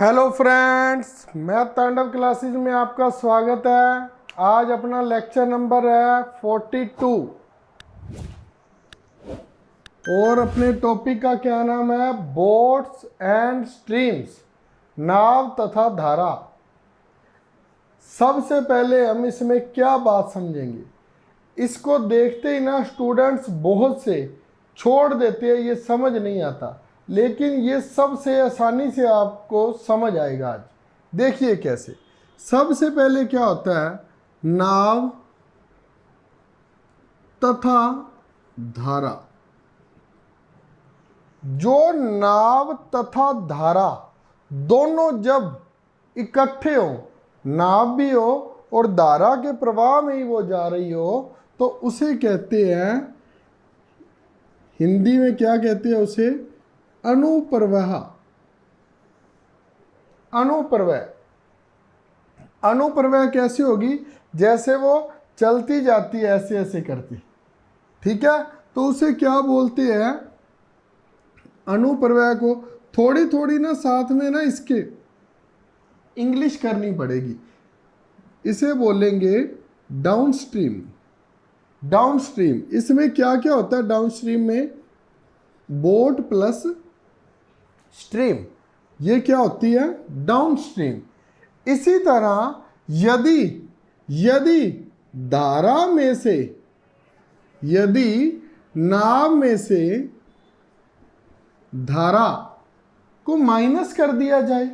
Hello friends, मैं तांडव classes में आपका स्वागत है। आज अपना लेक्चर नंबर है 42 और अपने टॉपिक का क्या नाम है? बोट्स एंड स्ट्रीम्स, नाव तथा धारा। सबसे पहले हम इसमें क्या बात समझेंगे, इसको देखते ही ना स्टूडेंट्स बहुत से छोड़ देते हैं, ये समझ नहीं आता, लेकिन ये सबसे आसानी से आपको समझ आएगा। आज देखिए कैसे। सबसे पहले क्या होता है? नाव तथा धारा। जो नाव तथा धारा दोनों जब इकट्ठे हो, नाव भी हो और धारा के प्रवाह में ही वो जा रही हो, तो उसे कहते हैं, हिंदी में क्या कहते हैं उसे? अनुप्रवाह। अनुप्रवाह। अनुप्रवाह कैसी होगी? जैसे वो चलती जाती है ऐसे ऐसे करती, ठीक है, तो उसे क्या बोलते हैं? अनुप्रवाह को थोड़ी थोड़ी ना साथ में ना इसके इंग्लिश करनी पड़ेगी। इसे बोलेंगे डाउनस्ट्रीम। डाउनस्ट्रीम, इसमें क्या क्या होता है? डाउनस्ट्रीम में बोट प्लस स्ट्रीम, ये क्या होती है? डाउनस्ट्रीम। इसी तरह यदि यदि धारा में से, यदि नाव में से धारा को माइनस कर दिया जाए,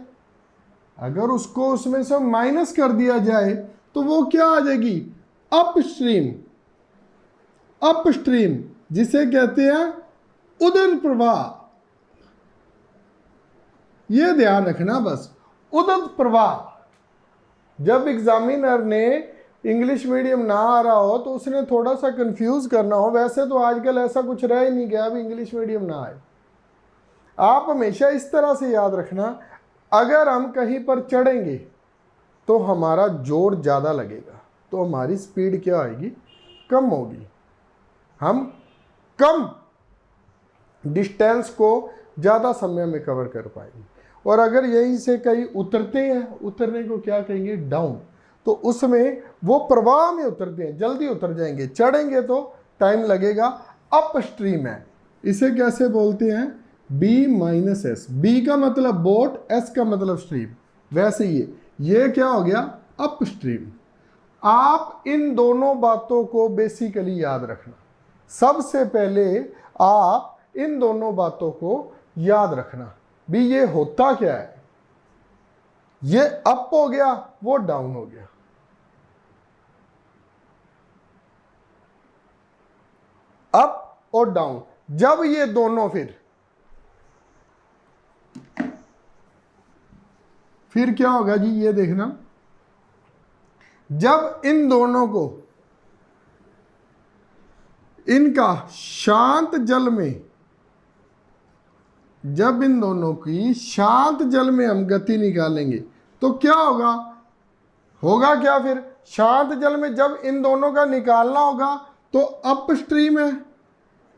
अगर उसको उसमें से माइनस कर दिया जाए तो वो क्या आ जाएगी? अपस्ट्रीम। अपस्ट्रीम जिसे कहते हैं उदर प्रवाह। ये ध्यान रखना बस, उदर प्रवाह। जब एग्जामिनर ने इंग्लिश मीडियम ना आ रहा हो तो उसने थोड़ा सा कंफ्यूज करना हो, वैसे तो आजकल ऐसा कुछ रह ही नहीं गया अभी इंग्लिश मीडियम ना आए। आप हमेशा इस तरह से याद रखना, अगर हम कहीं पर चढ़ेंगे तो हमारा जोर ज़्यादा लगेगा, तो हमारी स्पीड क्या आएगी? कम होगी। हम कम डिस्टेंस को ज़्यादा समय में कवर कर पाएंगे। और अगर यहीं से कहीं उतरते हैं, उतरने को क्या कहेंगे? डाउन। तो उसमें वो प्रवाह में उतरते हैं, जल्दी उतर जाएंगे। चढ़ेंगे तो टाइम लगेगा। अप स्ट्रीम है, इसे कैसे बोलते हैं? B minus S. बी का मतलब बोट, एस का मतलब स्ट्रीम। वैसे ये क्या हो गया? Up stream. आप इन दोनों बातों को बेसिकली याद रखना। सबसे पहले आप इन दोनों बातों को याद रखना भी। ये होता क्या है? ये अप हो गया, वो डाउन हो गया। अप और डाउन, जब ये दोनों फिर क्या होगा जी? ये देखना, जब इन दोनों को, इनका शांत जल में, जब इन दोनों की शांत जल में हम गति निकालेंगे तो क्या होगा? होगा क्या फिर? शांत जल में जब इन दोनों का निकालना होगा तो अप स्ट्रीम है,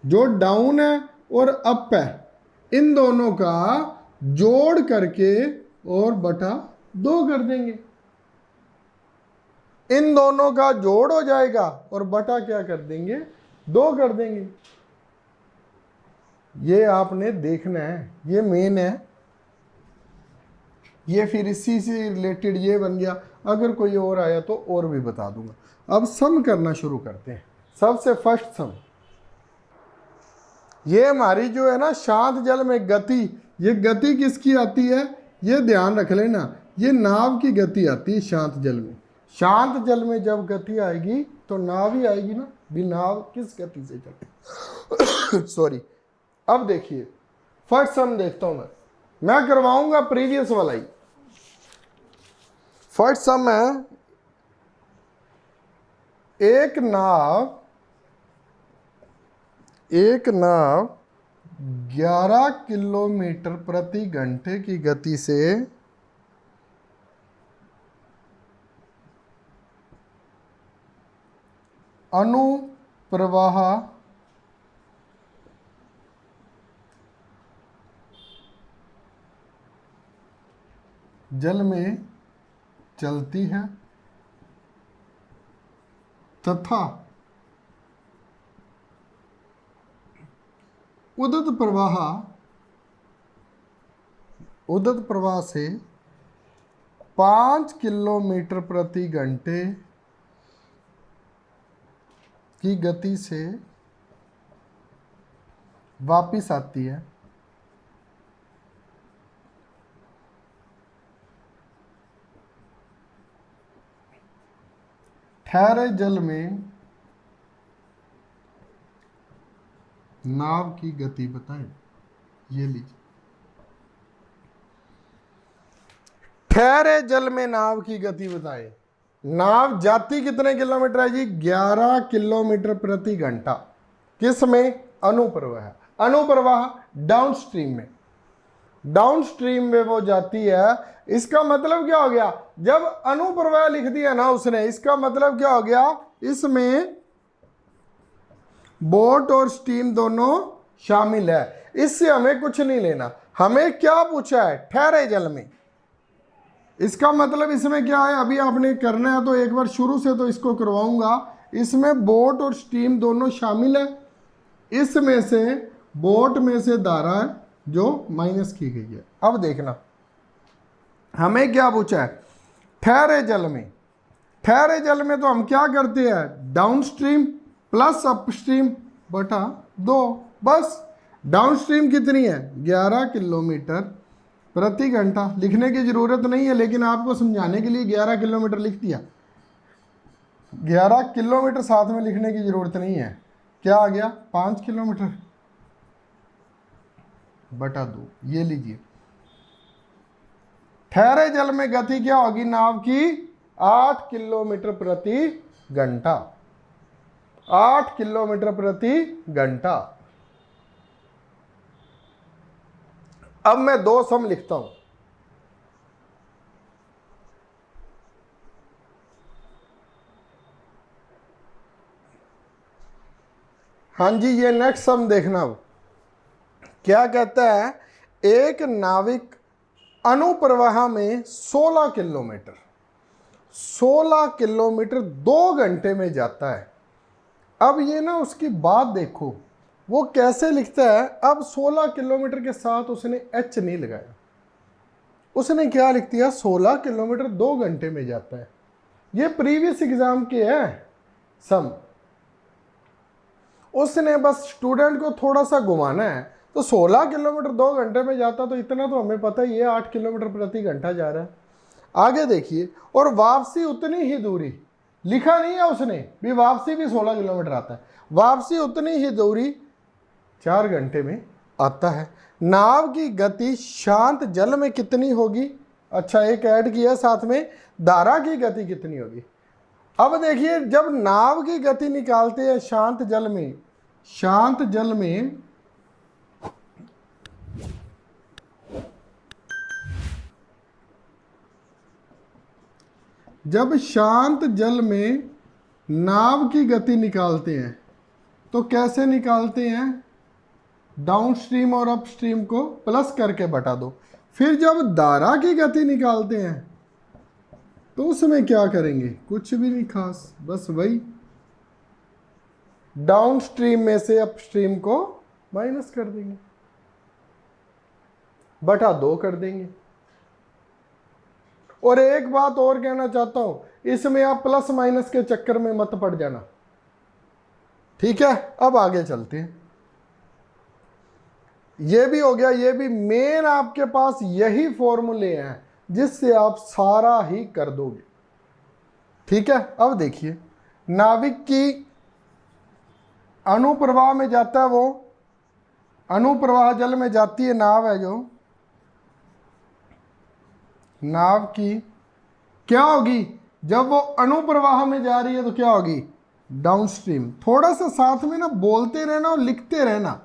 जो डाउन है और अप है, इन दोनों का जोड़ करके और बटा 2 कर देंगे। इन दोनों का जोड़ हो जाएगा और बटा क्या कर देंगे? 2 कर देंगे। ये आपने देखना है, ये मेन है। ये फिर इसी से रिलेटेड ये बन गया। अगर कोई और आया तो और भी बता दूंगा। अब सम करना शुरू करते हैं। सबसे फर्स्ट सम, ये हमारी जो है ना शांत जल में गति, ये गति किसकी आती है? ये ध्यान रख लेना, ये नाव की गति आती है शांत जल में। शांत जल में जब गति आएगी तो नाव ही आएगी ना, भी नाव किस गति से चलती सॉरी। अब देखिए फर्स्ट सम देखता हूं मैं करवाऊंगा प्रीवियस वाला ही। फर्स्ट सम है, एक नाव 11 किलोमीटर प्रति घंटे की गति से अनुप्रवाह जल में चलती है तथा उदत प्रवाह से 5 किलोमीटर प्रति घंटे की गति से वापिस आती है। ठहरे जल में नाव की गति बताएं। ये लीजिए, ठहरे जल में नाव की गति बताएं। नाव जाती कितने किलोमीटर है जी? 11 किलोमीटर प्रति घंटा। किस में? अनुप्रवाह। अनुप्रवाह डाउनस्ट्रीम में, डाउनस्ट्रीम में वो जाती है। इसका मतलब क्या हो गया? जब अनुप्रवाह लिख दिया ना उसने, इसका मतलब क्या हो गया? इसमें बोट और स्टीम दोनों शामिल है। इससे हमें कुछ नहीं लेना। हमें क्या पूछा है? ठहरे जल में। इसका मतलब इसमें क्या है? अभी आपने करना है तो एक बार शुरू से तो इसको करवाऊंगा। इसमें बोट और स्टीम दोनों शामिल है। इसमें से बोट में से धारा है जो माइनस की गई है। अब देखना हमें क्या पूछा है? ठहरे जल में। ठहरे जल में तो हम क्या करते हैं? डाउनस्ट्रीम प्लस अपस्ट्रीम बटा 2। बस डाउनस्ट्रीम कितनी है? 11 किलोमीटर प्रति घंटा। लिखने की जरूरत नहीं है, लेकिन आपको समझाने के लिए 11 किलोमीटर लिख दिया। 11 किलोमीटर साथ में लिखने की जरूरत नहीं है। क्या आ गया? 5 किलोमीटर बटा 2। ये लीजिए, ठहरे जल में गति क्या होगी नाव की? 8 किलोमीटर प्रति घंटा। 8 किलोमीटर प्रति घंटा। अब मैं 2 सम लिखता हूं। हाँ जी, ये नेक्स्ट सम देखना। अब क्या कहता है? एक नाविक अनुप्रवाह में 16 किलोमीटर 2 घंटे में जाता है। अब ये ना उसकी बात देखो, वो कैसे लिखता है। अब 16 किलोमीटर के साथ उसने एच नहीं लगाया। उसने क्या लिख दिया? 16 किलोमीटर 2 घंटे में जाता है। ये प्रीवियस एग्जाम के है सम। उसने बस स्टूडेंट को थोड़ा सा घुमाना है। तो 16 किलोमीटर 2 घंटे में जाता, तो इतना तो हमें पता ही है 8 किलोमीटर प्रति घंटा जा रहा है। आगे देखिए, और वापसी उतनी ही दूरी। लिखा नहीं है उसने भी वापसी भी 16 किलोमीटर आता है। वापसी उतनी ही दूरी 4 घंटे में आता है। नाव की गति शांत जल में कितनी होगी? अच्छा, एक ऐड किया साथ में, धारा की गति कितनी होगी। अब देखिए, जब नाव की गति निकालते हैं शांत जल में, शांत जल में जब शांत जल में नाव की गति निकालते हैं तो कैसे निकालते हैं? डाउनस्ट्रीम और अपस्ट्रीम को प्लस करके बटा दो। फिर जब धारा की गति निकालते हैं तो उसमें क्या करेंगे? कुछ भी नहीं खास, बस वही डाउनस्ट्रीम में से अपस्ट्रीम को माइनस कर देंगे, बटा 2 कर देंगे। और एक बात और कहना चाहता हूं, इसमें आप प्लस माइनस के चक्कर में मत पड़ जाना, ठीक है। अब आगे चलते हैं। ये भी हो गया। ये भी मेन आपके पास यही फॉर्मूले हैं जिससे आप सारा ही कर दोगे, ठीक है। अब देखिए, नाविक की अनुप्रवाह में जाता है, वो अनुप्रवाह जल में जाती है नाव है जो, नाव की क्या होगी? जब वो अनुप्रवाह में जा रही है तो क्या होगी? डाउनस्ट्रीम। थोड़ा सा साथ में ना बोलते रहना और लिखते रहना,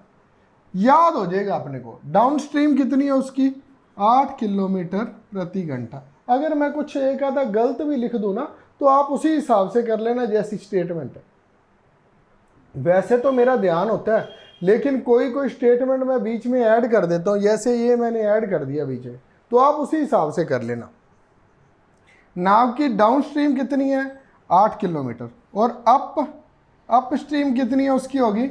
याद हो जाएगा अपने को। डाउनस्ट्रीम कितनी है उसकी? 8 किलोमीटर प्रति घंटा। अगर मैं कुछ एक आधा गलत भी लिख दूं ना तो आप उसी हिसाब से कर लेना जैसी स्टेटमेंट है। वैसे तो मेरा ध्यान होता है, लेकिन कोई कोई स्टेटमेंट मैं बीच में ऐड कर देता हूं, जैसे ये मैंने ऐड कर दिया बीच में, तो आप उसी हिसाब से कर लेना। नाव की डाउन स्ट्रीम कितनी है 8 किलोमीटर, और अप स्ट्रीम कितनी है उसकी होगी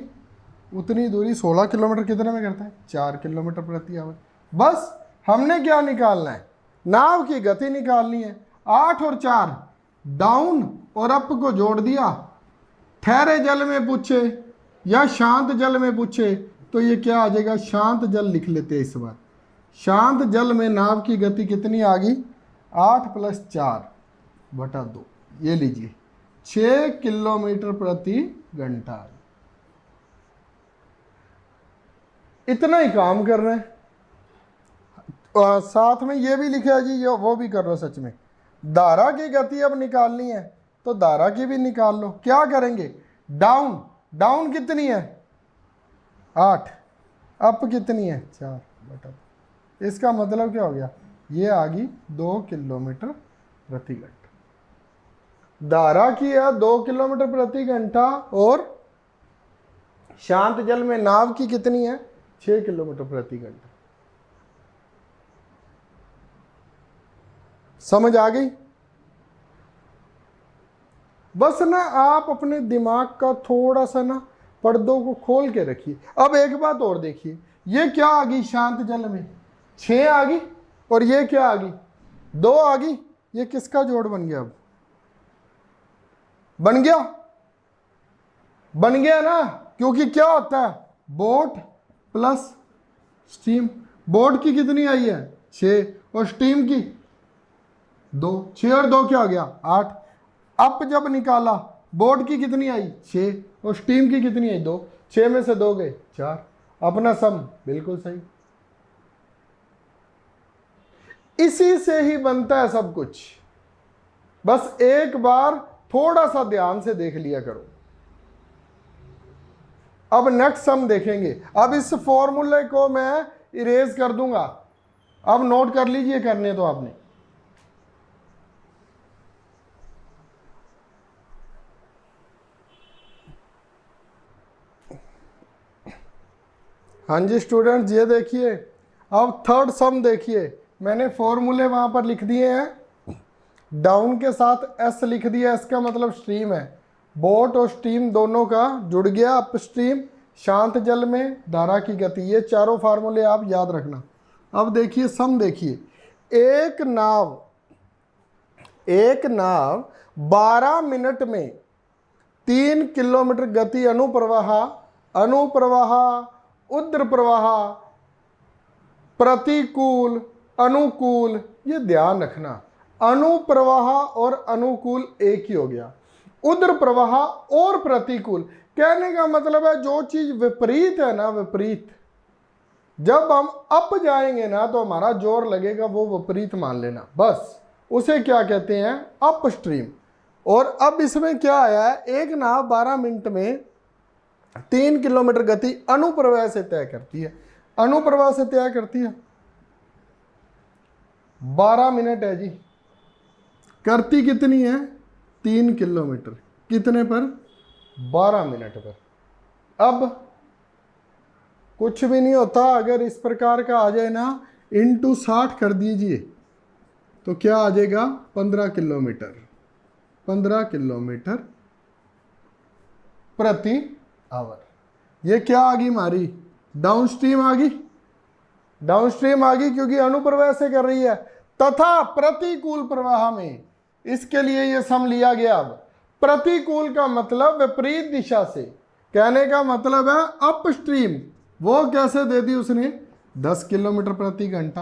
उतनी दूरी। 16 किलोमीटर कितने में करता है 4 किलोमीटर प्रति आवर। बस हमने क्या निकालना है, नाव की गति निकालनी है। 8 और 4 डाउन और अप को जोड़ दिया, ठहरे जल में पूछे या शांत जल में पूछे तो ये क्या आ जाएगा, शांत जल लिख लेते हैं इस बार। शांत जल में नाव की गति कितनी आ गई 8 + 4/2, ये लीजिए 6 किलोमीटर प्रति घंटा। इतना ही काम कर रहे हैं। साथ में ये भी लिखा है जी, ये वो भी कर लो। सच में धारा की गति अब निकालनी है तो धारा की भी निकाल लो। क्या करेंगे, डाउन कितनी है 8, अप कितनी है 4/2। इसका मतलब क्या हो गया, ये आ गई 2 किलोमीटर प्रति घंटा। धारा की है 2 किलोमीटर प्रति घंटा और शांत जल में नाव की कितनी है 6 किलोमीटर प्रति घंटा। समझ आ गई। बस ना आप अपने दिमाग का थोड़ा सा ना पर्दों को खोल के रखिए। अब एक बात और देखिए, ये क्या आ गई शांत जल में 6 आ गई, और ये क्या आ गई 2 आ गई। ये किसका जोड़ बन गया, अब बन गया ना, क्योंकि क्या होता है बोट प्लस स्टीम। बोट की कितनी आई है 6 और स्टीम की 2, 6 और 2 क्या हो गया 8। अप जब निकाला बोट की कितनी आई 6 और स्टीम की कितनी आई 2, 6 में से 2 गए 4। अपना सम बिल्कुल सही। इसी से ही बनता है सब कुछ। बस एक बार थोड़ा सा ध्यान से देख लिया करो। अब नेक्स्ट सम देखेंगे। अब इस फॉर्मूले को मैं इरेज कर दूंगा, अब नोट कर लीजिए करने तो आपने। हाँ जी स्टूडेंट्स, ये देखिए अब थर्ड सम देखिए। मैंने फॉर्मूले वहां पर लिख दिए हैं, डाउन के साथ एस लिख दिया, इसका मतलब स्ट्रीम है। बोट और स्टीम दोनों का जुड़ गया अप स्ट्रीम, शांत जल में धारा की गति। ये चारों फार्मूले आप याद रखना। अब देखिए सम देखिए, एक नाव 12 मिनट में 3 किलोमीटर गति अनुप्रवाह उद्र प्रवाह प्रतिकूल अनुकूल, ये ध्यान रखना। अनुप्रवाह और अनुकूल एक ही हो गया, उद्र प्रवाह और प्रतिकूल। कहने का मतलब है जो चीज विपरीत है ना, विपरीत, जब हम अप जाएंगे ना तो हमारा जोर लगेगा, वो विपरीत मान लेना। बस उसे क्या कहते हैं अप स्ट्रीम। और अब इसमें क्या आया है, एक नाव 12 मिनट में 3 किलोमीटर गति अनुप्रवाह से तय करती है। अनुप्रवाह से तय करती है 12 मिनट है जी, करती कितनी है 3 किलोमीटर, कितने पर 12 मिनट पर। अब कुछ भी नहीं होता, अगर इस प्रकार का आ जाए ना × 60 कर दीजिए तो क्या आ जाएगा 15 किलोमीटर प्रति आवर। ये क्या आ गई हमारी डाउन स्ट्रीम आ गई, क्योंकि अनुप्रवाह से कर रही है। तथा प्रतिकूल प्रवाह में, इसके लिए ये सम लिया गया। अब प्रतिकूल का मतलब विपरीत दिशा से, कहने का मतलब है अप स्ट्रीम। वो कैसे दे दी उसने 10 किलोमीटर प्रति घंटा।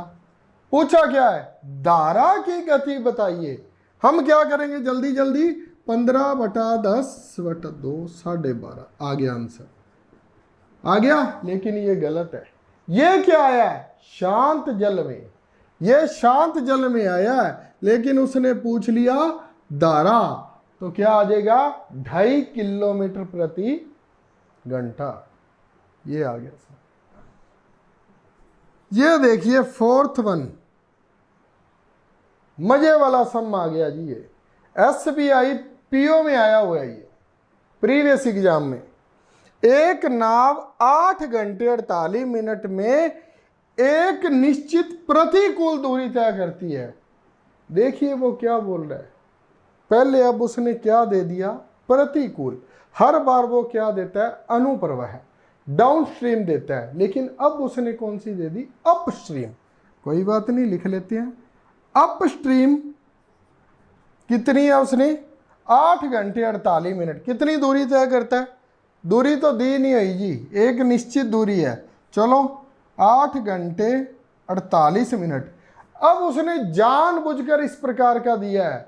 पूछा क्या है धारा की गति बताइए। हम क्या करेंगे जल्दी 15/10/2 12.5 आ गया आंसर, आ गया। लेकिन ये गलत है। ये क्या आया है शांत जल में, ये शांत जल में आया है, लेकिन उसने पूछ लिया धारा, तो क्या आ जाएगा 2.5 किलोमीटर प्रति घंटा। ये आ गया सर। ये देखिए फोर्थ वन, मजे वाला सम आ गया जी। ये SBI PO में आया हुआ है, ये प्रीवियस एग्जाम में। एक नाव 8 घंटे 48 मिनट में एक निश्चित प्रतिकूल दूरी तय करती है। देखिए वो क्या बोल रहा है। पहले अब उसने क्या दे दिया, प्रतिकूल। हर बार वो क्या देता है, अनुप्रवाह, डाउन स्ट्रीम देता है। लेकिन अब उसने कौन सी दे दी, अपस्ट्रीम। कोई बात नहीं, लिख लेते हैं। अपस्ट्रीम कितनी है उसने, 8 घंटे 48 मिनट। कितनी दूरी तय करता है, दूरी तो दी नहीं है जी, एक निश्चित दूरी है। चलो 8 घंटे 48 मिनट। अब उसने जानबूझकर इस प्रकार का दिया है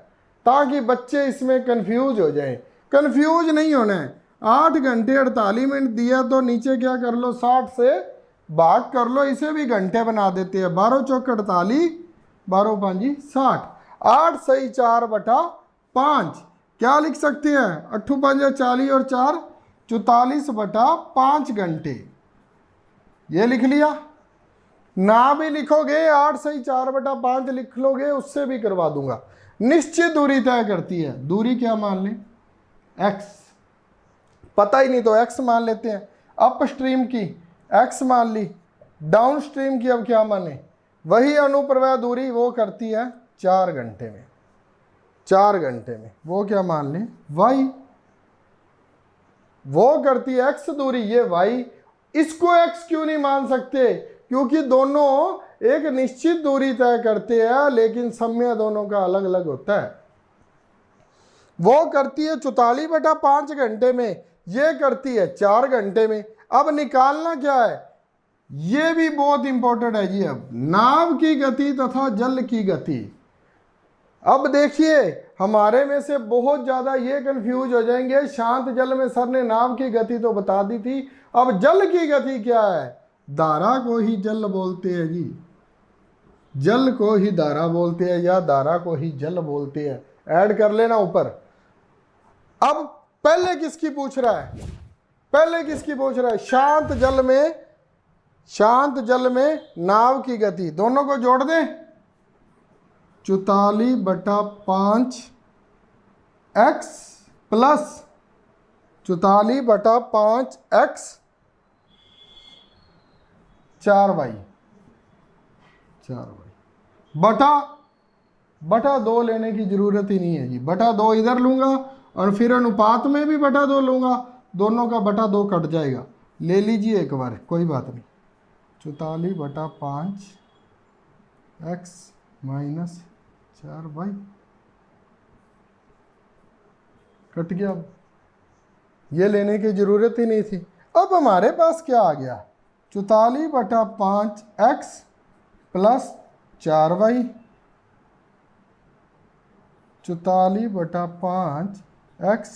ताकि बच्चे इसमें कंफ्यूज हो जाएं। कंफ्यूज नहीं होना है। 8 घंटे 48 मिनट दिया तो नीचे क्या कर लो, 60 से भाग कर लो, इसे भी घंटे बना देते हैं। 12 चौक 48, 12 पाँजी 60, 8 सही 4/5। क्या लिख सकते हैं, 8 पंजा 40 और 4 44/5 घंटे। ये लिख लिया। ना भी लिखोगे 8 सही 4/5 लिख लोगे, उससे भी करवा दूंगा। निश्चित दूरी तय करती है। दूरी क्या मान लें, x। पता ही नहीं तो x मान लेते हैं। अप स्ट्रीम की x मान ली, डाउन स्ट्रीम की अब क्या माने, वही अनुप्रवाह दूरी वो करती है 4 घंटे में। 4 घंटे में वो क्या मान लें, y। वो करती है x दूरी, ये y। इसको x क्यों नहीं मान सकते, क्योंकि दोनों एक निश्चित दूरी तय करते हैं, लेकिन समय दोनों का अलग अलग होता है। वो करती है 44/5 घंटे में, ये करती है 4 घंटे में। अब निकालना क्या है, ये भी बहुत इंपॉर्टेंट है जी। अब नाव की गति तथा जल की गति। अब देखिए हमारे में से बहुत ज्यादा ये कंफ्यूज हो जाएंगे। शांत जल में सर ने नाव की गति तो बता दी थी, अब जल की गति क्या है। धारा को ही जल बोलते हैं जी, जल को ही धारा बोलते हैं, या धारा को ही जल बोलते हैं। ऐड कर लेना ऊपर। अब पहले किसकी पूछ रहा है, पहले किसकी पूछ रहा है, शांत जल में, शांत जल में नाव की गति। दोनों को जोड़ दें, 44/5 x प्लस 44/5 x 4y बटा 2 लेने की जरूरत ही नहीं है जी। बटा 2 इधर लूंगा और फिर अनुपात में भी बटा 2 लूंगा, दोनों का बटा 2 कट जाएगा। ले लीजिए एक बार, कोई बात नहीं। 44/5 x माइनस 4y कट गया। अब ये लेने की जरूरत ही नहीं थी। अब हमारे पास क्या आ गया, 44/5 x plus 4y, 44/5 x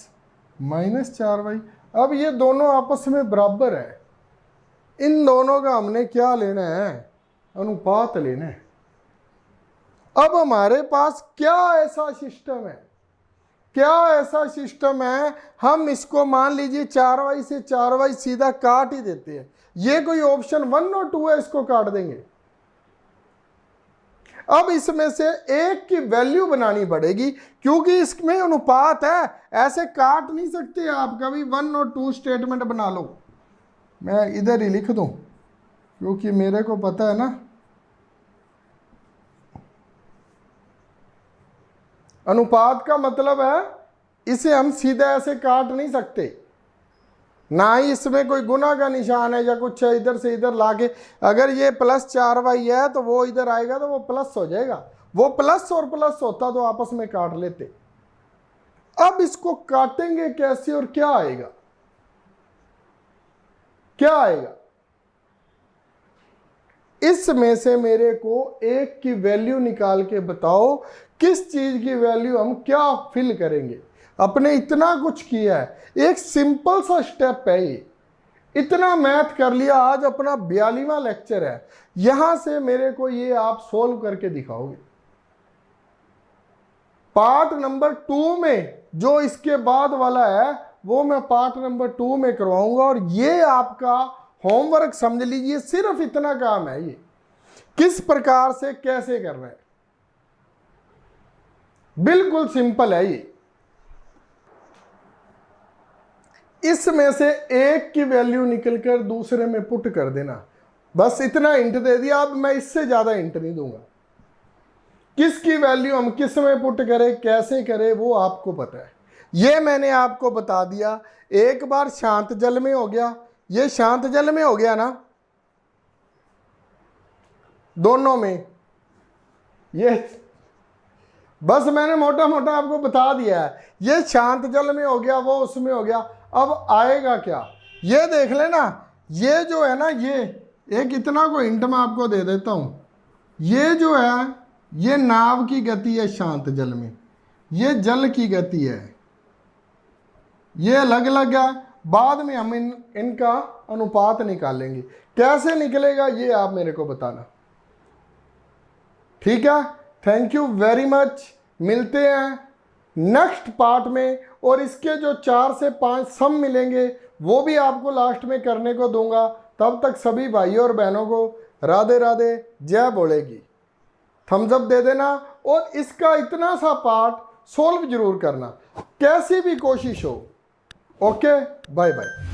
minus 4y। अब ये दोनों आपस में बराबर है। इन दोनों का हमने क्या लेना है, अनुपात लेना है। अब हमारे पास क्या ऐसा सिस्टम है, क्या ऐसा सिस्टम है, हम इसको मान लीजिए 4y से 4y सीधा काट ही देते हैं। ये कोई ऑप्शन 1 और 2 है, इसको काट देंगे। अब इसमें से एक की वैल्यू बनानी पड़ेगी, क्योंकि इसमें अनुपात है, ऐसे काट नहीं सकते आप। कभी 1 और 2 स्टेटमेंट बना लो। मैं इधर ही लिख दूं, क्योंकि मेरे को पता है ना, अनुपात का मतलब है इसे हम सीधा ऐसे काट नहीं सकते, ना ही इसमें कोई गुना का निशान है या कुछ है इधर से इधर लाके। अगर ये प्लस 4y है तो वो इधर आएगा तो वो प्लस हो जाएगा। वो प्लस और प्लस होता तो आपस में काट लेते। अब इसको काटेंगे कैसे और क्या आएगा, क्या आएगा, इसमें से मेरे को एक की वैल्यू निकाल के बताओ, किस चीज की वैल्यू हम क्या फिल करेंगे। अपने इतना कुछ किया है, एक सिंपल सा स्टेप है ये, इतना मैथ कर लिया। आज अपना 42वां लेक्चर है, यहां से मेरे को ये आप सोल्व करके दिखाओगे। पार्ट नंबर 2 में जो इसके बाद वाला है वो मैं पार्ट नंबर 2 में करवाऊंगा। और ये आपका होमवर्क समझ लीजिए, सिर्फ इतना काम है ये, किस प्रकार से कैसे कर रहे हैं। बिल्कुल सिंपल है ये। इसमें से एक की वैल्यू निकलकर दूसरे में पुट कर देना, बस इतना इंट दे दिया। अब मैं इससे ज्यादा इंट नहीं दूंगा, किसकी वैल्यू हम किस में पुट करें, कैसे करें, वो आपको पता है। ये मैंने आपको बता दिया। एक बार शांत जल में हो गया, ये शांत जल में हो गया ना, दोनों में, ये बस मैंने मोटा मोटा आपको बता दिया है। ये शांत जल में हो गया, वो उसमें हो गया। अब आएगा क्या, ये देख लेना। ये जो है ना, ये एक इतना को हिंट मैं आपको दे देता हूं। ये जो है, ये नाव की गति है शांत जल में, ये जल की गति है, ये अलग अलग है। बाद में हम इनका अनुपात निकालेंगे। कैसे निकलेगा ये आप मेरे को बताना, ठीक है। Thank you very much. मिलते हैं नेक्स्ट पार्ट में, और इसके जो 4 से 5 सम मिलेंगे वो भी आपको लास्ट में करने को दूंगा। तब तक सभी भाइयों और बहनों को राधे राधे, जय बोलेगी। थम्स अप दे देना, और इसका इतना सा पार्ट सोल्व जरूर करना, कैसी भी कोशिश हो। Okay, bye bye.